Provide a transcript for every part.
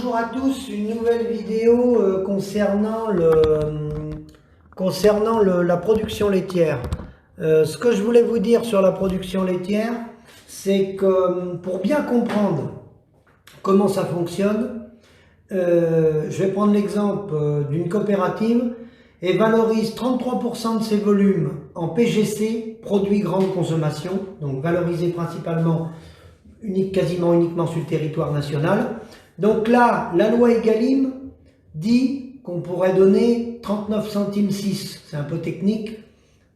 bonjour à tous, une nouvelle vidéo concernant la production laitière. Ce que je voulais vous dire sur la production laitière, c'est que pour bien comprendre comment ça fonctionne, je vais prendre l'exemple d'une coopérative et valorise 33% de ses volumes en PGC, produits grande consommation, donc valorisés principalement quasiment uniquement sur le territoire national. Donc là, la loi Egalim dit qu'on pourrait donner 39 centimes 6, c'est un peu technique,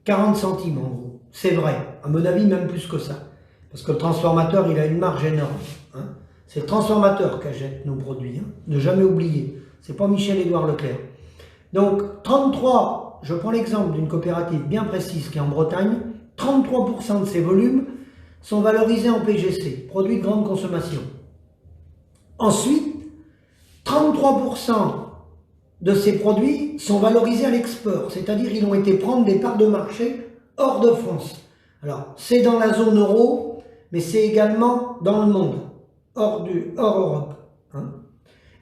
40 centimes en gros. C'est vrai, à mon avis même plus que ça, parce que le transformateur il a une marge énorme. Hein. C'est le transformateur qui achète nos produits, hein. Ne jamais oublier, c'est pas Michel-Édouard Leclerc. Donc 33, je prends l'exemple d'une coopérative bien précise qui est en Bretagne, 33% de ses volumes sont valorisés en PGC, produits de grande consommation. Ensuite, 33% de ces produits sont valorisés à l'export, c'est-à-dire ils ont été prendre des parts de marché hors de France. Alors, c'est dans la zone euro, mais c'est également dans le monde, hors Europe. Hein.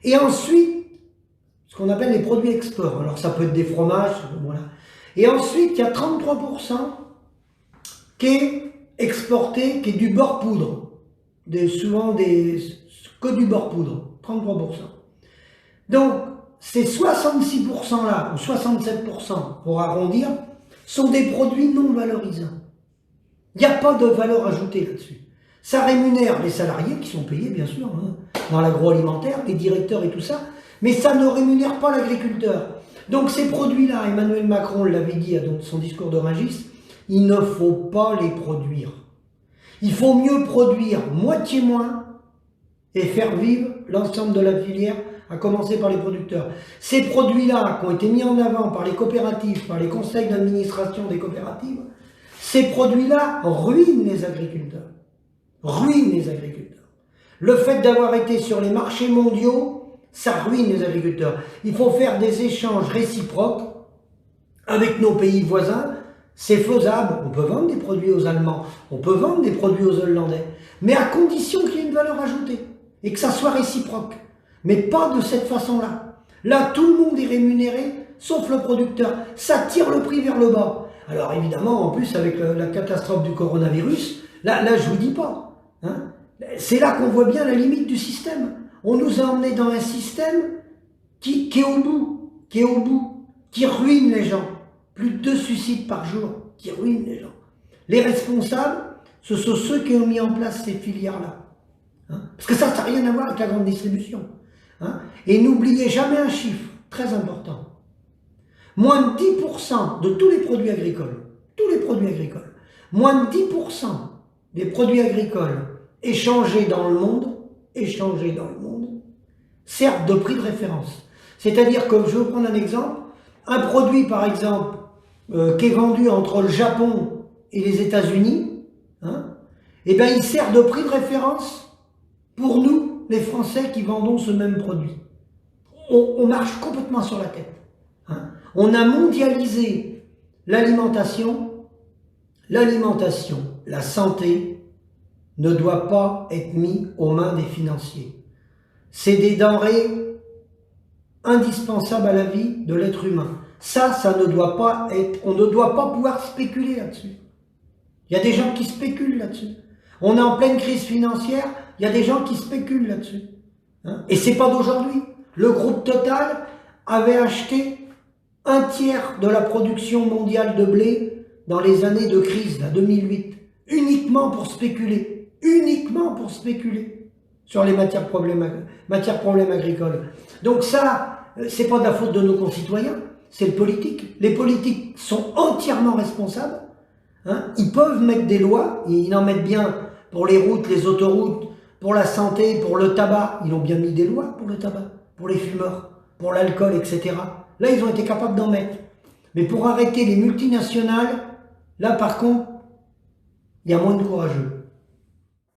Et ensuite, ce qu'on appelle les produits export. Alors, ça peut être des fromages, voilà. Et ensuite, il y a 33% qui est exporté, qui est du beurre poudre. Souvent que du beurre poudre, 33%. Donc, ces 66% là, ou 67% pour arrondir, sont des produits non valorisants. Il n'y a pas de valeur ajoutée là-dessus. Ça rémunère les salariés qui sont payés, bien sûr, hein, dans l'agroalimentaire, les directeurs et tout ça, mais ça ne rémunère pas l'agriculteur. Donc ces produits-là, Emmanuel Macron l'avait dit dans son discours de Rungis, il ne faut pas les produire. Il faut mieux produire moitié moins et faire vivre l'ensemble de la filière, à commencer par les producteurs. Ces produits-là qui ont été mis en avant par les coopératives, par les conseils d'administration des coopératives, ces produits-là ruinent les agriculteurs. Ruinent les agriculteurs. Le fait d'avoir été sur les marchés mondiaux, ça ruine les agriculteurs. Il faut faire des échanges réciproques avec nos pays voisins. C'est faisable, on peut vendre des produits aux Allemands, on peut vendre des produits aux Hollandais, mais à condition qu'il y ait une valeur ajoutée et que ça soit réciproque. Mais pas de cette façon-là. Là, tout le monde est rémunéré, sauf le producteur. Ça tire le prix vers le bas. Alors évidemment, en plus, avec la catastrophe du coronavirus, là je vous dis pas. Hein, c'est là qu'on voit bien la limite du système. On nous a emmenés dans un système qui est au bout, qui ruine les gens. Plus de 2 suicides par jour, qui ruinent les gens. Les responsables, ce sont ceux qui ont mis en place ces filières-là. Hein, parce que ça n'a rien à voir avec la grande distribution. Hein. Et n'oubliez jamais un chiffre très important. Moins de 10% de tous les produits agricoles, moins de 10% des produits agricoles échangés dans le monde, servent de prix de référence. C'est-à-dire que, je vais vous prendre un exemple, un produit par exemple, qui est vendu entre le Japon et les États-Unis, hein, eh bien, il sert de prix de référence pour nous, les Français qui vendons ce même produit. On marche complètement sur la tête. Hein. On a mondialisé l'alimentation. L'alimentation, la santé, ne doit pas être mis aux mains des financiers. C'est des denrées indispensables à la vie de l'être humain. Ça ne doit pas être, on ne doit pas pouvoir spéculer là-dessus. Il y a des gens qui spéculent là-dessus. On est en pleine crise financière, il y a des gens qui spéculent là-dessus. Hein? Et c'est pas d'aujourd'hui. Le groupe Total avait acheté 1/3 de la production mondiale de blé dans les années de crise, là, 2008, uniquement pour spéculer sur les matières problèmes agricoles. Donc ça, c'est pas de la faute de nos concitoyens. C'est le politique. Les politiques sont entièrement responsables. Hein. Ils peuvent mettre des lois, ils en mettent bien pour les routes, les autoroutes, pour la santé, pour le tabac. Ils ont bien mis des lois pour le tabac, pour les fumeurs, pour l'alcool, etc. Là, ils ont été capables d'en mettre. Mais pour arrêter les multinationales, là, par contre, il y a moins de courageux.